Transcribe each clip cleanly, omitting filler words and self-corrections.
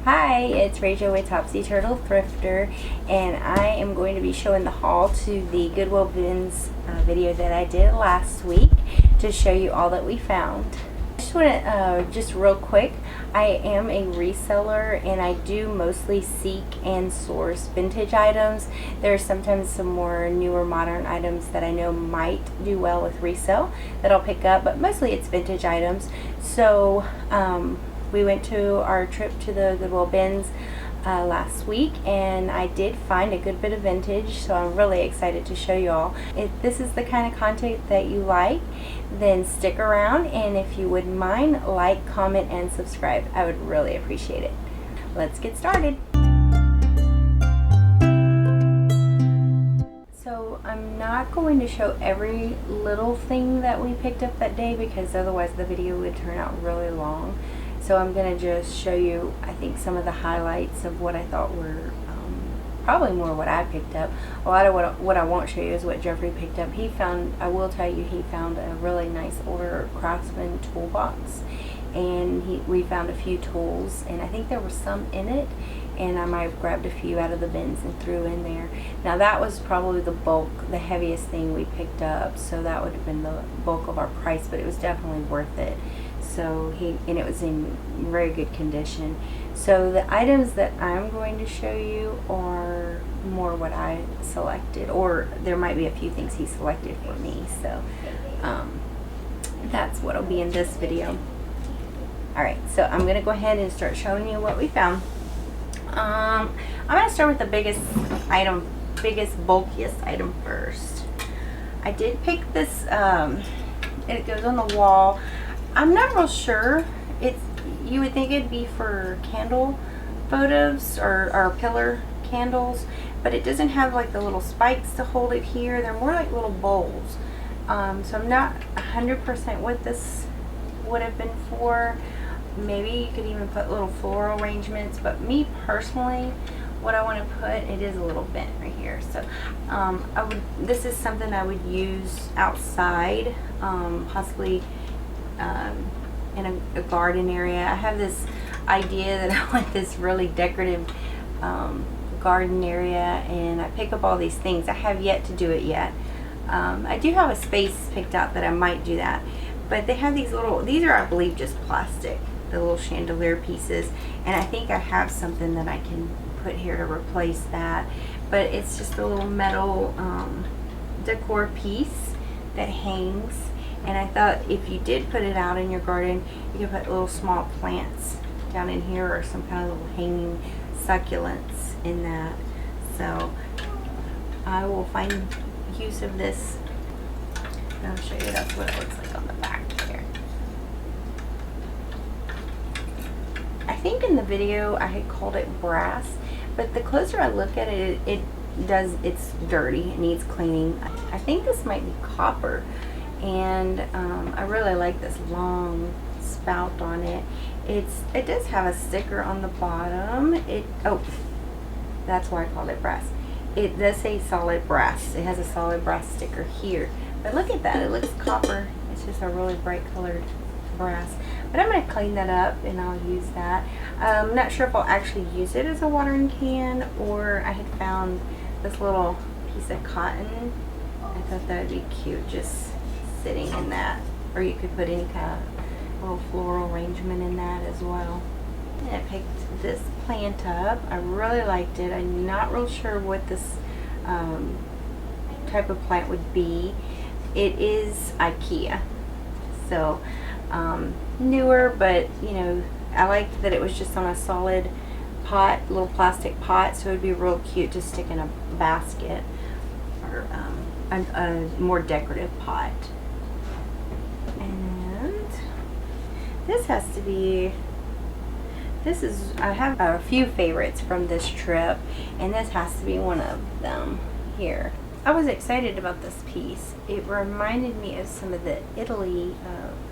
Hi, it's Rachel with Topsy Turtle Thrifter, and I am going to be showing the haul to the Goodwill bins video that I did last week to show you all that we found. I just want to, just real quick, I am a reseller and I do mostly seek and source vintage items. There are sometimes some more newer modern items that I know might do well with resale that I'll pick up, but mostly it's vintage items. So, we went to our trip to the Goodwill bins last week, and I did find a good bit of vintage, so I'm really excited to show you all. If this is the kind of content that you like, then stick around, and if you wouldn't mind, like, comment, and subscribe. I would really appreciate it. Let's get started. So I'm not going to show every little thing that we picked up that day because otherwise the video would turn out really long. So I'm going to just show you, I think, some of the highlights of what I thought were probably more what I picked up. A lot of what I won't show you is what Jeffrey picked up. He found, I will tell you, he found a really nice older Craftsman toolbox. And we found a few tools, and I think there were some in it, and I might have grabbed a few out of the bins and threw in there. Now that was probably the bulk, the heaviest thing we picked up, so that would have been the bulk of our price, but it was definitely worth it. So and it was in very good condition. So the items that I'm going to show you are more what I selected, or there might be a few things he selected for me. So that's what'll be in this video. Alright, so I'm going to go ahead and start showing you what we found. I'm going to start with the biggest item, bulkiest item first. I did pick this, it goes on the wall. I'm not real sure. You would think it'd be for candle photos or pillar candles, but it doesn't have like the little spikes to hold it here. They're more like little bowls. So I'm not 100% what this would have been for. Maybe you could even put little floral arrangements, but me personally, what I want to put, it is a little bent right here. So this is something I would use outside, possibly in a garden area. I have this idea that I want this really decorative garden area, and I pick up all these things. I have yet to do it yet. I do have a space picked out that I might do that, but they have these little, these are, I believe, just plastic, the little chandelier pieces, and I think I have something that I can put here to replace that, but it's just a little metal decor piece that hangs. And I thought if you did put it out in your garden, you could put little small plants down in here, or some kind of little hanging succulents in that. So I will find use of this, and I'll show you. That's what it looks like on the back there. I think in the video I had called it brass, but the closer I look at it, it's dirty. It needs cleaning. I think this might be copper. And I really like this long spout on it. It does have a sticker on the bottom. That's why I called it brass. It does say solid brass. It has a solid brass sticker here. But look at that, it looks copper. It's just a really bright colored brass. But I'm going to clean that up and I'll use that. I'm not sure if I'll actually use it as a watering can, or I had found this little piece of cotton. I thought that would be cute, just sitting in that, or you could put any kind of little floral arrangement in that as well. And I picked this plant up. I really liked it. I'm not real sure what this type of plant would be. It is IKEA, so newer, but you know, I liked that it was just on a solid pot, little plastic pot, so it would be real cute to stick in a basket, or a more decorative pot. This has to be, I have a few favorites from this trip, and this has to be one of them here. I was excited about this piece. It reminded me of some of the Italy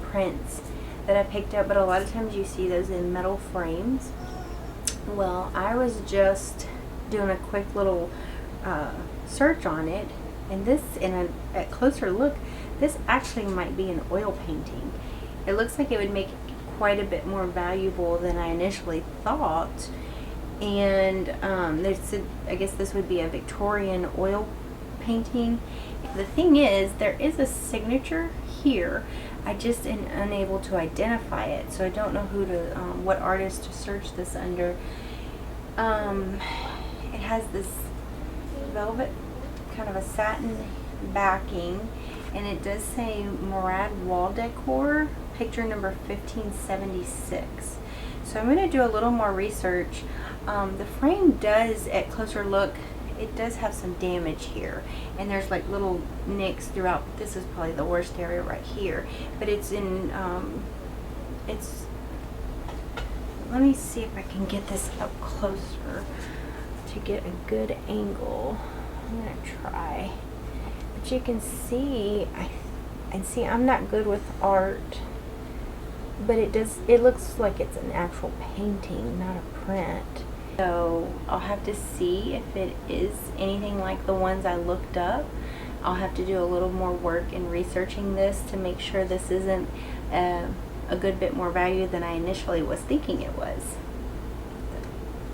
prints that I picked up, but a lot of times you see those in metal frames. Well, I was just doing a quick little search on it, and this, in a closer look, this actually might be an oil painting. It looks like it would make quite a bit more valuable than I initially thought. And I guess this would be a Victorian oil painting. The thing is, there is a signature here. I just am unable to identify it, so I don't know who to, what artist to search this under. It has this velvet, kind of a satin backing, and it does say Murad Wall Decor, picture number 1576. So I'm going to do a little more research. The frame does, at closer look, it does have some damage here, and there's like little nicks throughout. This is probably the worst area right here, but it's in, let me see if I can get this up closer to get a good angle. I'm gonna try, but you can see, I'm not good with art, but it looks like it's an actual painting, not a print. So I'll have to see if it is anything like the ones I looked up. I'll have to do a little more work in researching this to make sure this isn't a good bit more value than I initially was thinking it was.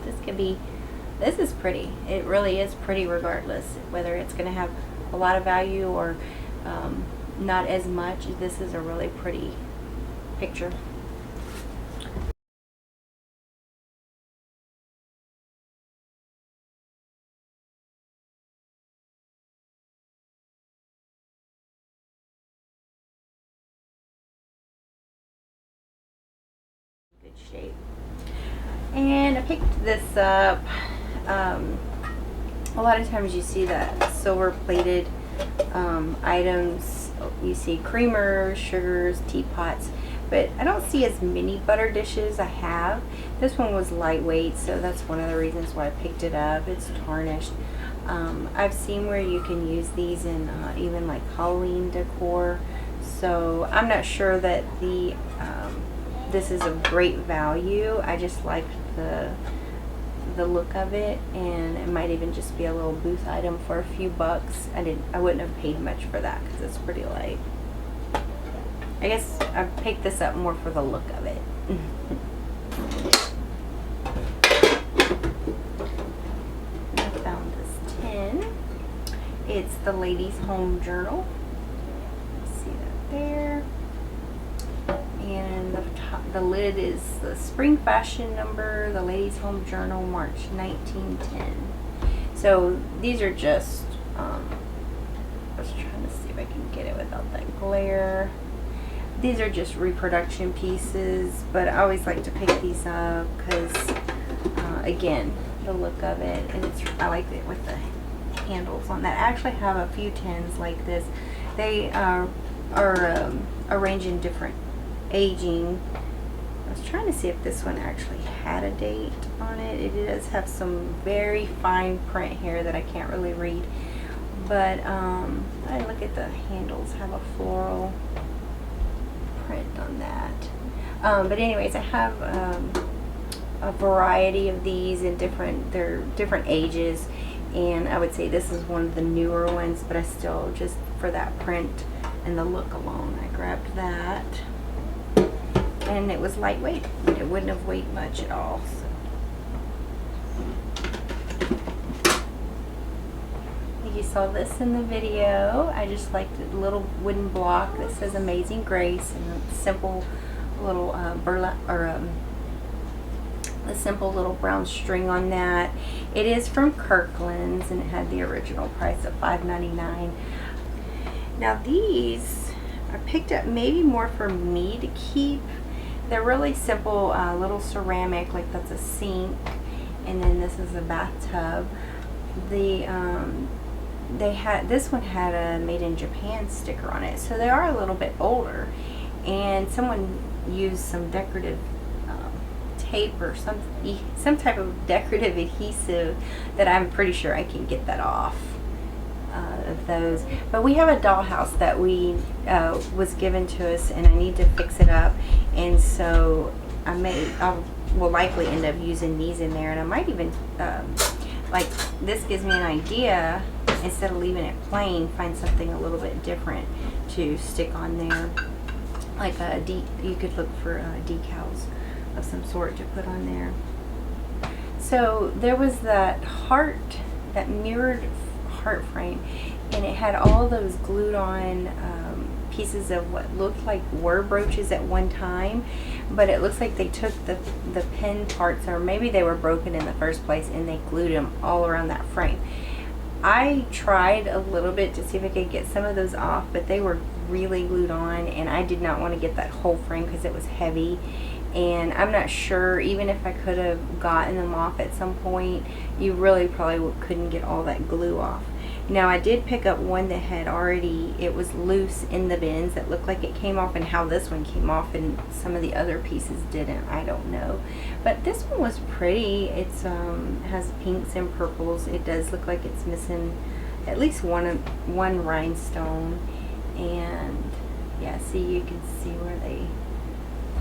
This is pretty. It really is pretty regardless, whether it's going to have a lot of value or not as much. This is a really pretty picture. Good shape. And I picked this up. A lot of times you see that silver plated items. You see creamers, sugars, teapots, but I don't see as many butter dishes I have. This one was lightweight, so that's one of the reasons why I picked it up. It's tarnished. I've seen where you can use these in even like Halloween decor, so I'm not sure that this is a great value. I just like the look of it, and it might even just be a little booth item for a few bucks. I wouldn't have paid much for that because it's pretty light. I guess I picked this up more for the look of it. I found this tin. It's the Ladies Home Journal. See that there. And the lid is the spring fashion number, the Ladies Home Journal, March 1910. So these are just, I was trying to see if I can get it without that glare. These are just reproduction pieces, but I always like to pick these up because, again, the look of it, and I like it with the handles on that. I actually have a few tins like this. They are arranged in different aging. I was trying to see if this one actually had a date on it. It does have some very fine print here that I can't really read, but I look at the handles, have a floral print on that. But anyways, I have a variety of these in they're different ages, and I would say this is one of the newer ones, but I still, just for that print and the look alone, I grabbed that. And it was lightweight. It wouldn't have weighed much at all. So. You saw this in the video. I just liked the little wooden block that says Amazing Grace, and a simple little burlap, or a simple little brown string on that. It is from Kirkland's, and it had the original price of $5.99. Now these I picked up maybe more for me to keep. They're really simple, little ceramic, like that's a sink, and then this is a bathtub. This one had a Made in Japan sticker on it, so they are a little bit older, and someone used some decorative tape or some type of decorative adhesive that I'm pretty sure I can get that off of those. But we have a dollhouse that was given to us, and I need to fix it up, and so I will likely end up using these in there, and I might even like, this gives me an idea, instead of leaving it plain, find something a little bit different to stick on there. like you could look for decals of some sort to put on there. So there was that heart, that mirrored heart frame, and it had all those glued on pieces of what looked like were brooches at one time, but it looks like they took the pin parts, or maybe they were broken in the first place, and they glued them all around that frame. I tried a little bit to see if I could get some of those off, but they were really glued on, and I did not want to get that whole frame because it was heavy. And I'm not sure, even if I could have gotten them off at some point, you really probably couldn't get all that glue off. Now I did pick up one that had already, it was loose in the bins, that looked like it came off, and how this one came off and some of the other pieces didn't, I don't know. But this one was pretty. It's has pinks and purples. It does look like it's missing at least one rhinestone. And yeah, see, you can see where they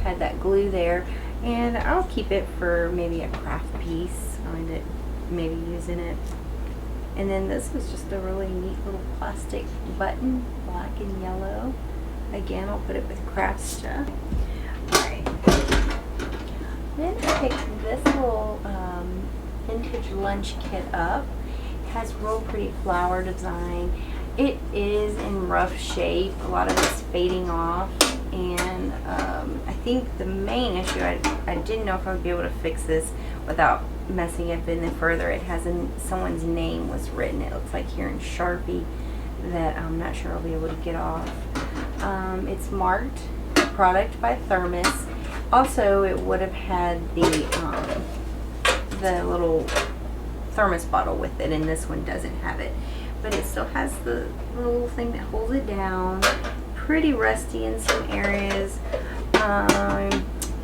had that glue there. And I'll keep it for maybe a craft piece. I ended up maybe using it. And then this was just a really neat little plastic button, black and yellow. Again, I'll put it with craft stuff. Alright. Then I picked this little vintage lunch kit up. It has real pretty flower design. It is in rough shape. A lot of it's fading off. And I think the main issue, I didn't know if I would be able to fix this without messing up any further. It has someone's name was written, it looks like here in Sharpie, that I'm not sure I'll be able to get off. It's marked product by Thermos. Also, it would have had the little Thermos bottle with it, and this one doesn't have it, but it still has the little thing that holds it down. Pretty rusty in some areas.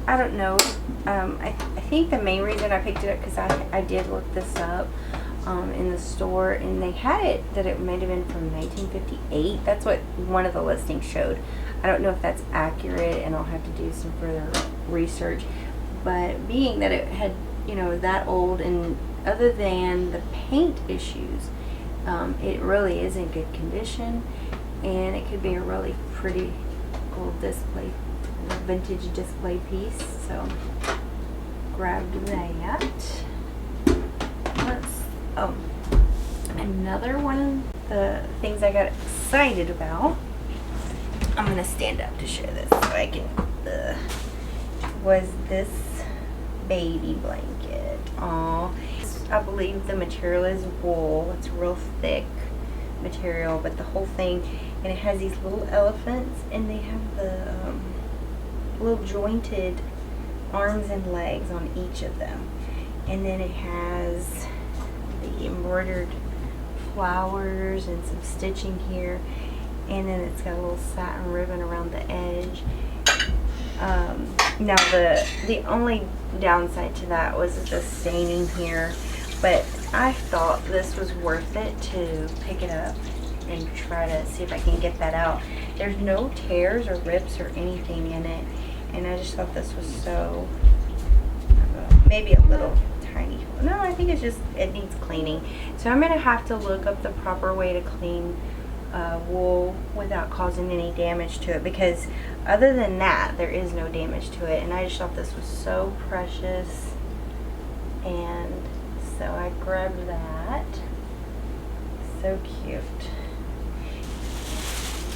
I don't know. I think the main reason I picked it up, because I did look this up in the store, and they had it that it might have been from 1958. That's what one of the listings showed. I don't know if that's accurate, and I'll have to do some further research. But being that it had, you know, that old, and other than the paint issues, it really is in good condition, and it could be a really pretty old display, vintage display piece. So grabbed that. Another one of the things I got excited about, I'm gonna stand up to show this so I can, was this baby blanket. I believe the material is wool. It's real thick material, but the whole thing, and it has these little elephants, and they have the little jointed arms and legs on each of them, and then it has the embroidered flowers and some stitching here, and then it's got a little satin ribbon around the edge. Now the only downside to that was the staining here, but I thought this was worth it to pick it up and try to see if I can get that out. There's no tears or rips or anything in it, and I just thought this was so, maybe a little tiny. No, I think it's just, it needs cleaning. So I'm going to have to look up the proper way to clean wool without causing any damage to it, because other than that, there is no damage to it. And I just thought this was so precious, and so I grabbed that. So cute.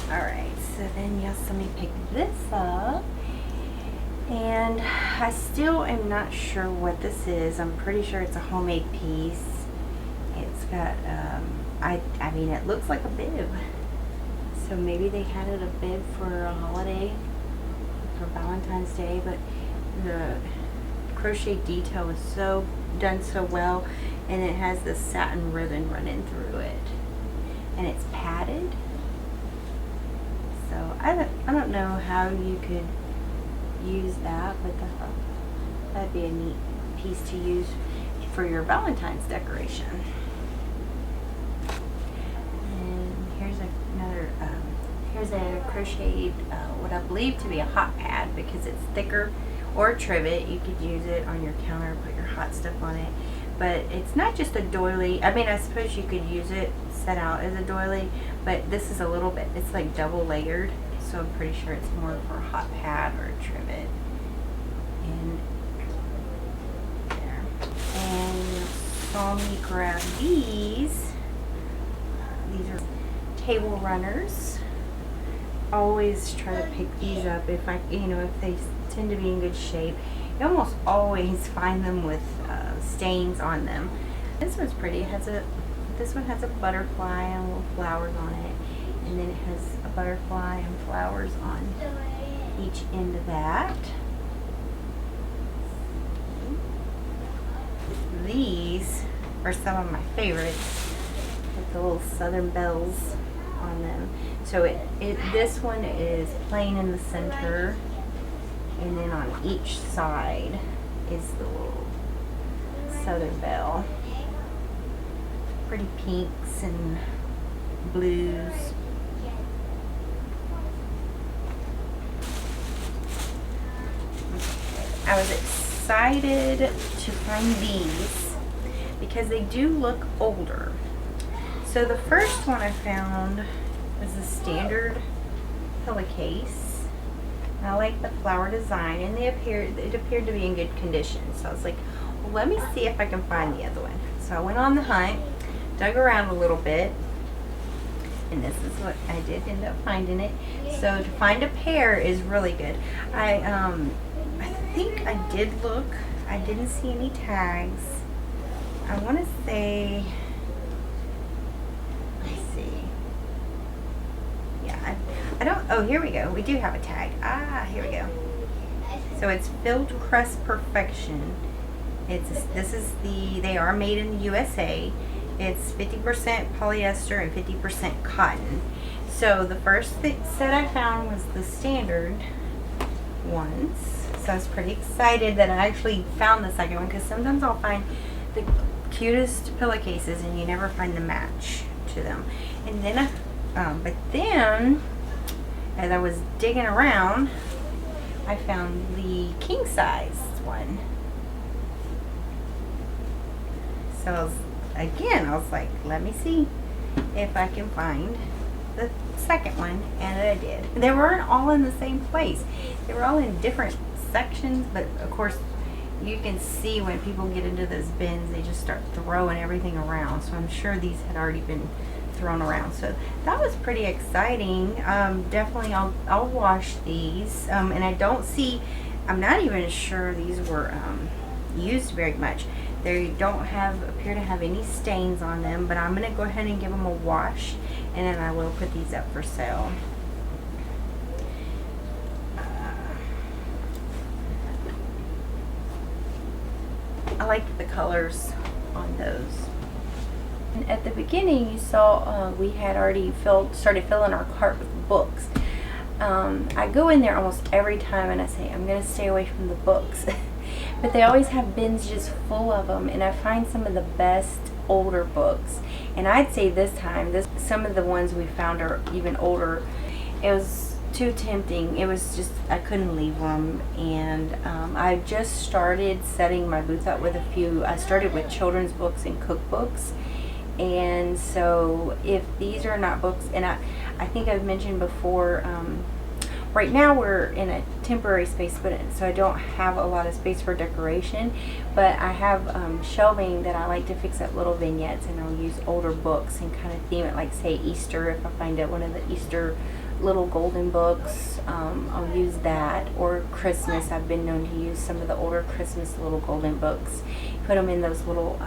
Alright, so then yes, let me pick this up. And I still am not sure what this is. I'm pretty sure it's a homemade piece. It's got, I mean, it looks like a bib. So maybe they had it a bib for a holiday, for Valentine's Day, but the crochet detail is so done so well, and it has this satin ribbon running through it, and it's padded. So I don't know how you could use that, but that'd be a neat piece to use for your Valentine's decoration. And here's another, here's a crocheted, what I believe to be a hot pad, because it's thicker, or a trivet. You could use it on your counter, put your hot stuff on it. But it's not just a doily. I mean, I suppose you could use it set out as a doily, but this is a little bit, it's like double layered, so I'm pretty sure it's more for a hot pad or a trivet. And there. And you saw me grab these. These are table runners. Always try to pick these up if if they tend to be in good shape. You almost always find them with stains on them. This one's pretty. This one has a butterfly and little flowers on it, and then it has a butterfly and flowers on each end of that. These are some of my favorites with the little southern bells on them. So this one is plain in the center, and then on each side is the little southern bell. Pretty pinks and blues. I was excited to find these because they do look older. So the first one I found was a standard pillowcase. I like the flower design, and it appeared to be in good condition. So I was like, well, let me see if I can find the other one. So I went on the hunt, dug around a little bit, and this is what I did end up finding it. So to find a pair is really good. I think I did look. I didn't see any tags. I want to say, let's see. Yeah, I don't. Oh, here we go. We do have a tag. Here we go. So it's Filled Crust Perfection. They are made in the USA. It's 50% polyester and 50% cotton. So the first set I found was the standard ones. So I was pretty excited that I actually found the second one, because sometimes I'll find the cutest pillowcases and you never find the match to them. And then, but then, as I was digging around, I found the king size one. So I was like, let me see if I can find the second one, and I did. They weren't all in the same place. They were all in different sections, but of course you can see when people get into those bins, they just start throwing everything around. So I'm sure these had already been thrown around. So that was pretty exciting. Definitely I'll wash these. And I'm not even sure these were used very much. They don't appear to have any stains on them, but I'm going to go ahead and give them a wash, and then I will put these up for sale. I like the colors on those. And at the beginning, you saw we had already started filling our cart with books. I go in there almost every time and I say, I'm going to stay away from the books. But they always have bins just full of them, and I find some of the best older books. And I'd say this time, some of the ones we found are even older. It was too tempting. It was just, I couldn't leave them. And I just started setting my booth up with a few. I started with children's books and cookbooks. And so if these are not books, and I think I've mentioned before, right now we're in a temporary space, so I don't have a lot of space for decoration, but I have shelving that I like to fix up little vignettes, and I'll use older books and kind of theme it, like say Easter. If I find one of the Easter little golden books, I'll use that. Or Christmas, I've been known to use some of the older Christmas little golden books, put them in those little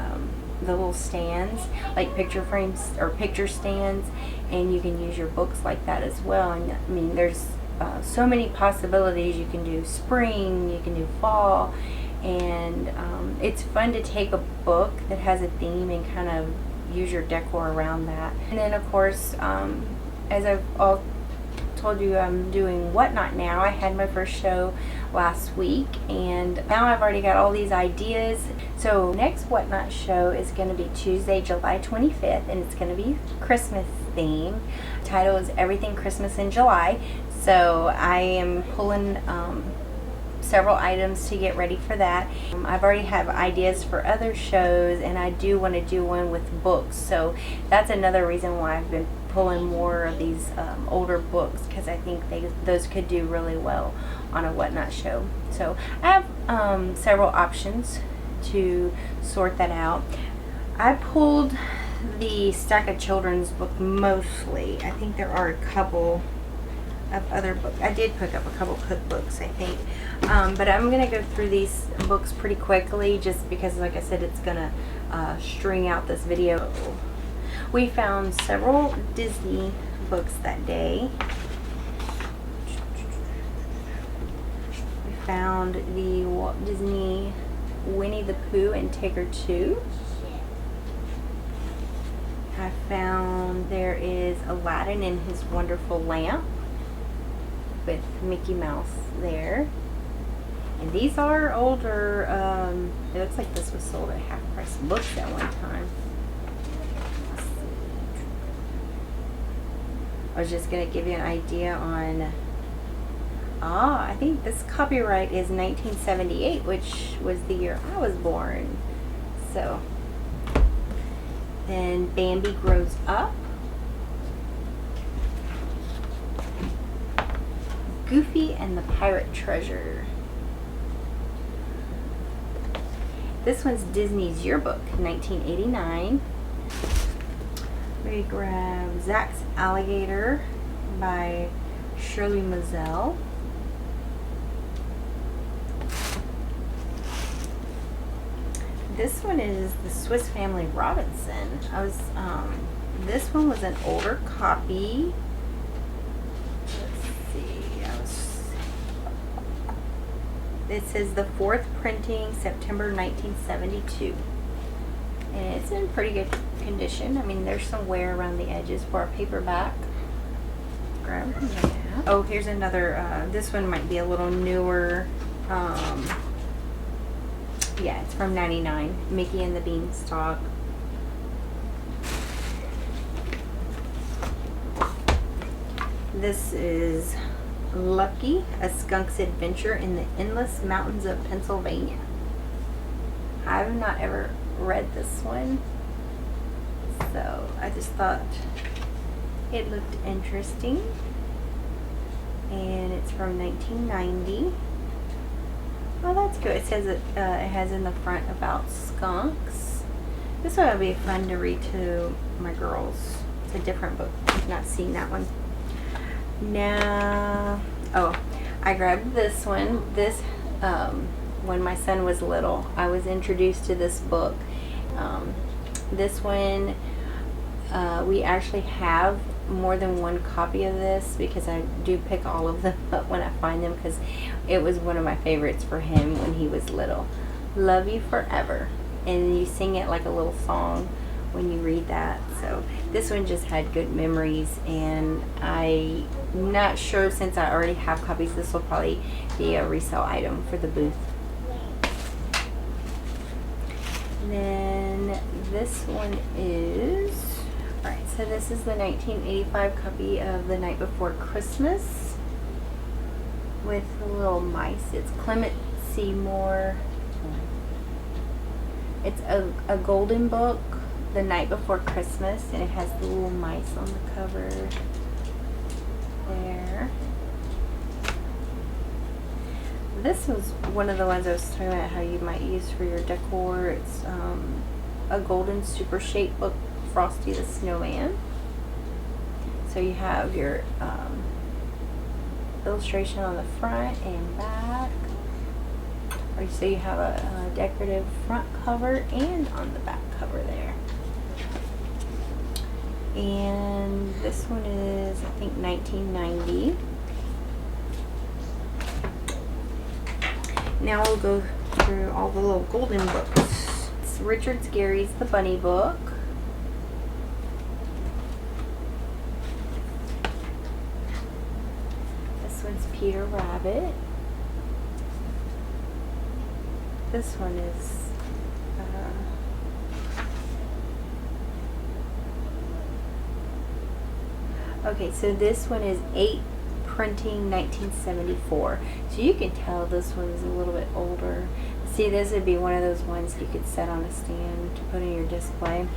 the little stands, like picture frames or picture stands, and you can use your books like that as well. And I mean, there's so many possibilities. You can do spring, you can do fall, and it's fun to take a book that has a theme and kind of use your decor around that. And then of course, as I've told you, I'm doing Whatnot now. I had my first show last week, and now I've already got all these ideas. So next Whatnot show is going to be Tuesday, July 25th, and it's going to be Christmas theme. The title is Everything Christmas in July. So I am pulling several items to get ready for that. I've already have ideas for other shows, and I do want to do one with books. So that's another reason why I've been pull in more of these older books, because I think those could do really well on a Whatnot show. So I have several options to sort that out. I pulled the stack of children's book mostly. I think there are a couple of other books. I did pick up a couple cookbooks, I think. But I'm going to go through these books pretty quickly, just because, like I said, it's going to string out this video. We found several Disney books that day. We found the Walt Disney Winnie the Pooh and Tigger 2. I found there is Aladdin and His Wonderful Lamp with Mickey Mouse there. And these are older, it looks like this was sold at half price books at one time. Let's see. I was just going to give you an idea on, I think this copyright is 1978, which was the year I was born. So, then Bambi Grows Up. Goofy and the Pirate Treasure. This one's Disney's Yearbook, 1989. We grab Zach's Alligator by Shirley Moselle. This one is The Swiss Family Robinson. This one was an older copy. It says the 4th printing, September 1972. And it's in pretty good condition. I mean, there's some wear around the edges for a paperback. Grab that. Oh, here's another, this one might be a little newer. Yeah, it's from 99. Mickey and the Beanstalk. This is Lucky, A Skunk's Adventure in the Endless Mountains of Pennsylvania. I've not ever read this one, so I just thought it looked interesting. And it's from 1990. Well, that's good. It says it has in the front about skunks. This one would be fun to read to my girls. It's a different book. I've not seen that one. Now, I grabbed this one. This, when my son was little, I was introduced to this book. This one, we actually have more than one copy of this, because I do pick all of them up when I find them, because it was one of my favorites for him when he was little. Love You Forever. And you sing it like a little song when you read that. So this one just had good memories, and I'm not sure, since I already have copies, this will probably be a resale item for the booth. And then this one is, alright, so this is the 1985 copy of The Night Before Christmas with the little mice. It's Clement Seymour. It's a golden book, The Night Before Christmas, and it has the little mice on the cover there. This was one of the ones I was talking about how you might use for your decor. It's a golden super shape book, Frosty the Snowman. So you have your illustration on the front and back. So you have a decorative front cover and on the back cover there. And this one is, I think, 1990. Now we'll go through all the little golden books. It's Richard Scarry's The Bunny Book. This one's Peter Rabbit. This one is okay, so this one is 8 printing 1974. So you can tell this one is a little bit older. See, this would be one of those ones you could set on a stand to put in your display.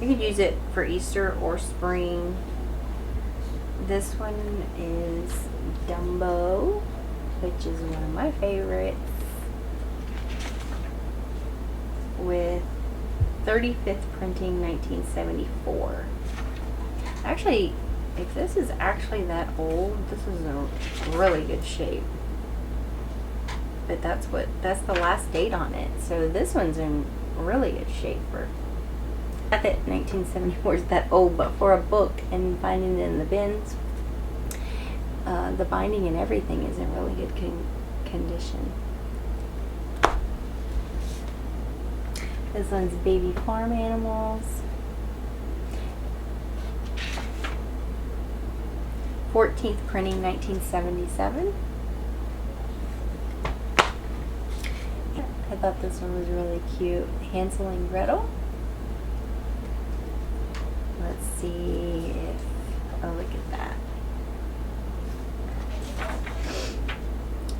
You could use it for Easter or spring. This one is Dumbo, which is one of my favorites, with 35th printing, 1974. Actually, if this is actually that old, this is in really good shape. But that's the last date on it. So this one's in really good shape for, not that 1974 is that old, but for a book and finding it in the bins, the binding and everything is in really good condition. This one's Baby Farm Animals. 14th printing, 1977. I thought this one was really cute. Hansel and Gretel. Let's see if, oh, look at that.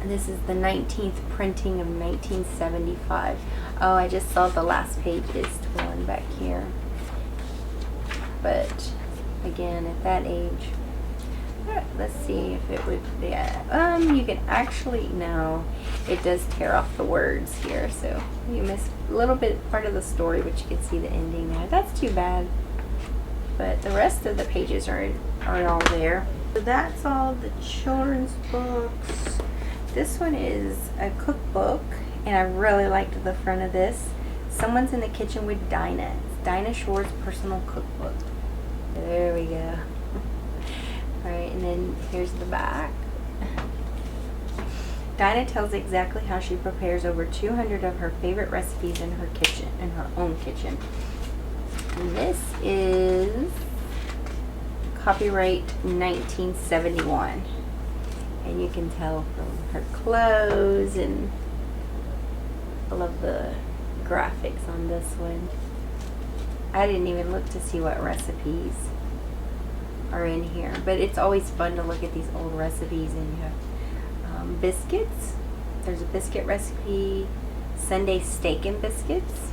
This is the 19th printing of 1975. Oh, I just saw the last page is torn back here. But again, at that age, let's see if it would, yeah, you can actually, no, it does tear off the words here, so you miss a little bit part of the story, but you can see the ending there. That's too bad. But the rest of the pages are all there. So that's all the children's books. This one is a cookbook, and I really liked the front of this. Someone's in the Kitchen with Dinah. It's Dinah Shore's personal cookbook. There we go. Alright, and then here's the back. Dinah tells exactly how she prepares over 200 of her favorite recipes in her kitchen, in her own kitchen. And this is copyright 1971. And you can tell from her clothes, and I love the graphics on this one. I didn't even look to see what recipes are in here, but it's always fun to look at these old recipes. And you have biscuits. There's a biscuit recipe, Sunday steak and biscuits,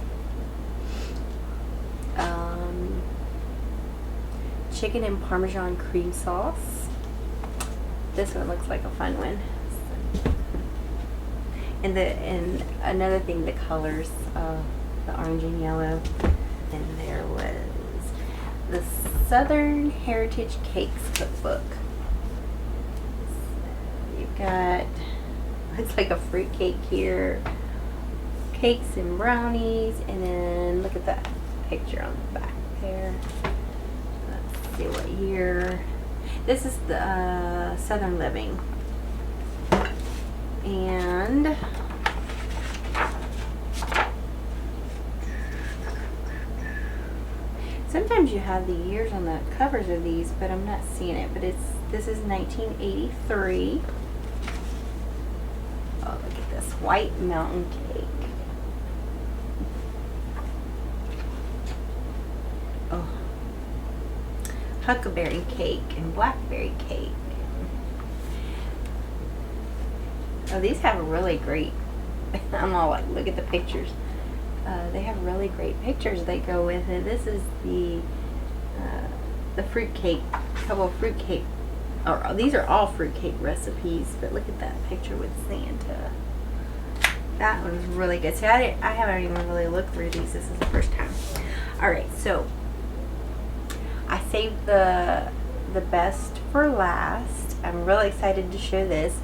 chicken and Parmesan cream sauce. This one looks like a fun one. And another thing, the colors, the orange and yellow. And there was the Southern Heritage Cakes cookbook. So you've got, it's like a fruit cake here, cakes and brownies, and then look at that picture on the back there. Let's see what year. This is the Southern Living. And sometimes you have the years on the covers of these, but I'm not seeing it. But this is 1983. Oh, look at this White Mountain Cake. Oh, Huckleberry Cake and Blackberry Cake. Oh, these have a really great, I'm all like, look at the pictures. They have really great pictures that go with it. This is the fruit cake, a couple of fruit cake, or these are all fruit cake recipes, but look at that picture with Santa. That one's really good. See, I haven't even really looked through these. This is the first time. Alright, so I saved the best for last. I'm really excited to show this.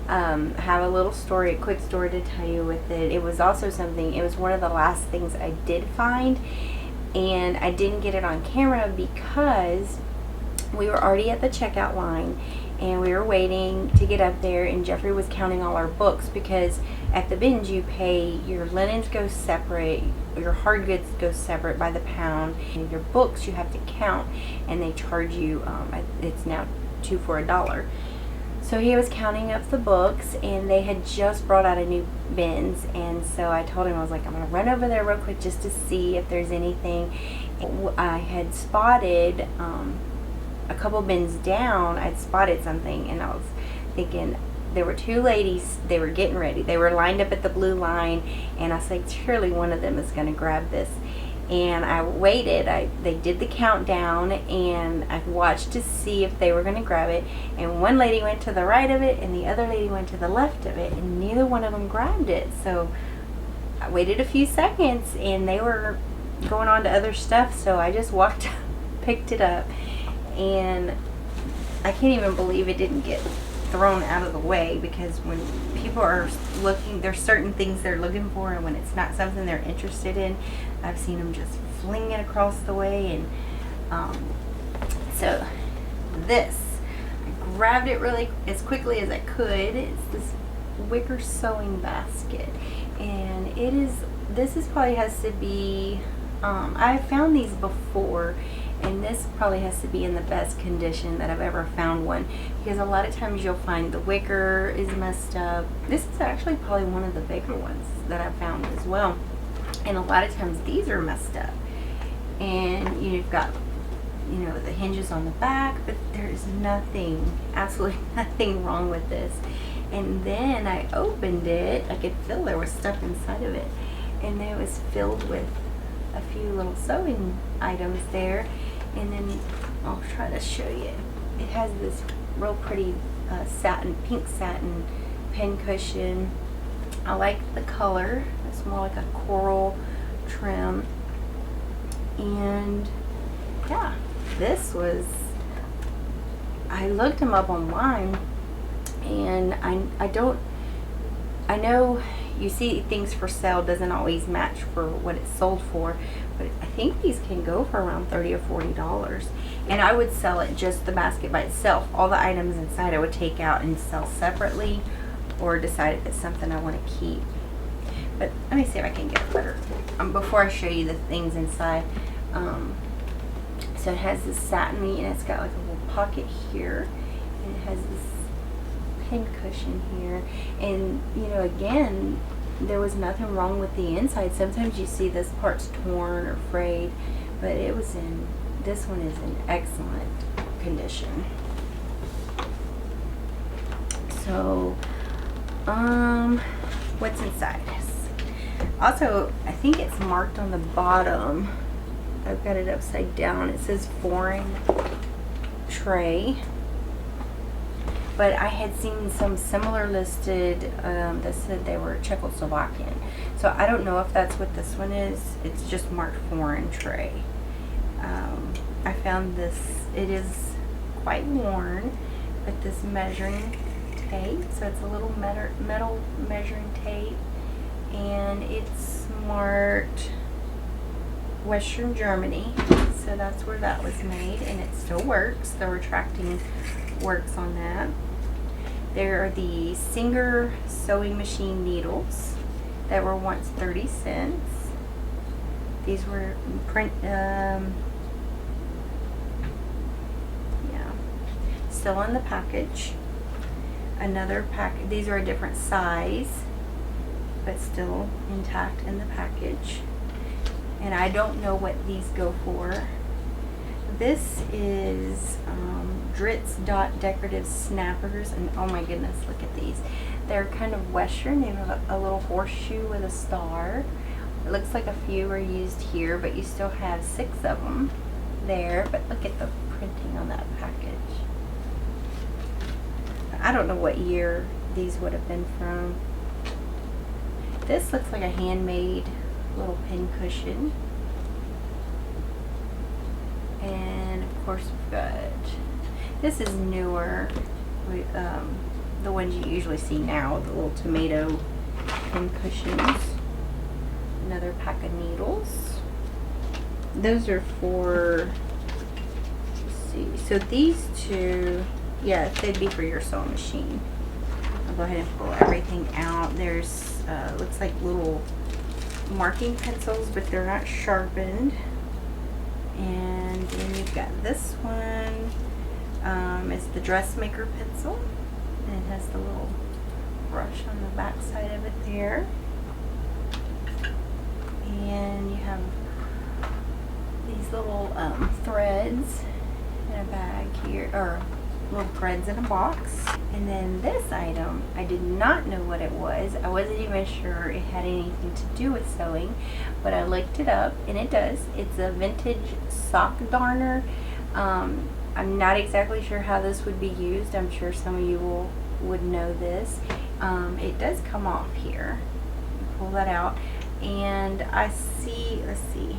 Have a little story, a quick story to tell you with it. It was also something, it was one of the last things I did find, and I didn't get it on camera because we were already at the checkout line and we were waiting to get up there, and Jeffrey was counting all our books, because at the bins you pay, your linens go separate, your hard goods go separate by the pound, and your books you have to count, and they charge you, it's now $2 for $1. So he was counting up the books, and they had just brought out a new bins, and so I told him, I was like, I'm going to run over there real quick just to see if there's anything. I had spotted, a couple bins down, I'd spotted something, and I was thinking, there were two ladies, they were getting ready. They were lined up at the blue line, and I said, surely one of them is going to grab this. And I waited. They did the countdown, and I watched to see if they were going to grab it. And one lady went to the right of it, and the other lady went to the left of it, and neither one of them grabbed it. So I waited a few seconds, and they were going on to other stuff. So I just walked, picked it up, and I can't even believe it didn't get thrown out of the way, because when people are looking, there's certain things they're looking for, and when it's not something they're interested in, I've seen them just fling it across the way. And so this, I grabbed it really as quickly as I could. It's this wicker sewing basket, and this is probably has to be, I found these before, and this probably has to be in the best condition that I've ever found one, because a lot of times you'll find the wicker is messed up. This is actually probably one of the bigger ones that I've found as well, and a lot of times these are messed up, and you've got, you know, the hinges on the back, but there's nothing, absolutely nothing wrong with this. And then I opened it, I could feel there was stuff inside of it, and it was filled with a few little sewing items there. And then I'll try to show you. It has this real pretty pink satin pin cushion. I like the color. It's more like a coral trim. And yeah, this was, I looked them up online, and I know you see things for sale doesn't always match for what it's sold for, but I think these can go for around $30 or $40. And I would sell it just the basket by itself. All the items inside I would take out and sell separately, or decide if it's something I want to keep. But let me see if I can get it better before I show you the things inside. So it has this satiny, and it's got like a little pocket here, and it has this pin cushion here. And you know, again, there was nothing wrong with the inside. Sometimes you see this part's torn or frayed, but this one is in excellent condition. So what's inside? Also, I think it's marked on the bottom. I've got it upside down. It says foreign tray. But I had seen some similar listed that said they were Czechoslovakian. So I don't know if that's what this one is. It's just marked foreign tray. I found this, it is quite worn, but this measuring tape. So it's a little metal measuring tape, and it's marked Western Germany. So that's where that was made, and it still works. The retracting works on that. There are the Singer sewing machine needles that were once 30 cents. These were still in the package. Another package. These are a different size, but still intact in the package. And I don't know what these go for. This is Dritz Dot Decorative Snappers, and oh my goodness, look at these. They're kind of Western. They have a little horseshoe with a star. It looks like a few are used here, but you still have 6 of them there. But look at the printing on that package. I don't know what year these would have been from. This looks like a handmade little pin cushion. And of course we've got, this is newer, the ones you usually see now, the little tomato pin cushions. Another pack of needles. Those are for, let's see, so these two, yeah, they'd be for your sewing machine. I'll go ahead and pull everything out. There's, looks like little marking pencils, but they're not sharpened. And then you've got this one. It's the dressmaker pencil, and it has the little brush on the back side of it there. And you have these little threads in a bag here, or little threads in a box. And then this item, I did not know what it was. I wasn't even sure it had anything to do with sewing, but I looked it up and it does. It's a vintage sock darner. I'm not exactly sure how this would be used. I'm sure some of you would know this. It does come off here. Pull that out, and I see, let's see,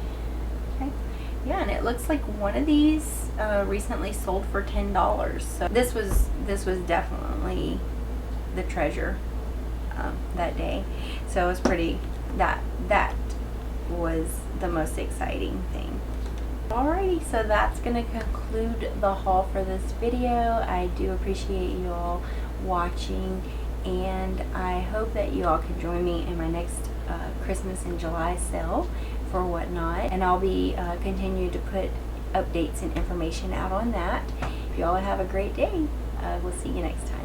okay, yeah, and it looks like one of these recently sold for $10. So this was definitely the treasure that day. So it was pretty, that was the most exciting thing. Alrighty, so that's going to conclude the haul for this video. I do appreciate you all watching, and I hope that you all can join me in my next Christmas and July sale for Whatnot, and I'll be continue to put updates and information out on that. You all have a great day. We'll see you next time.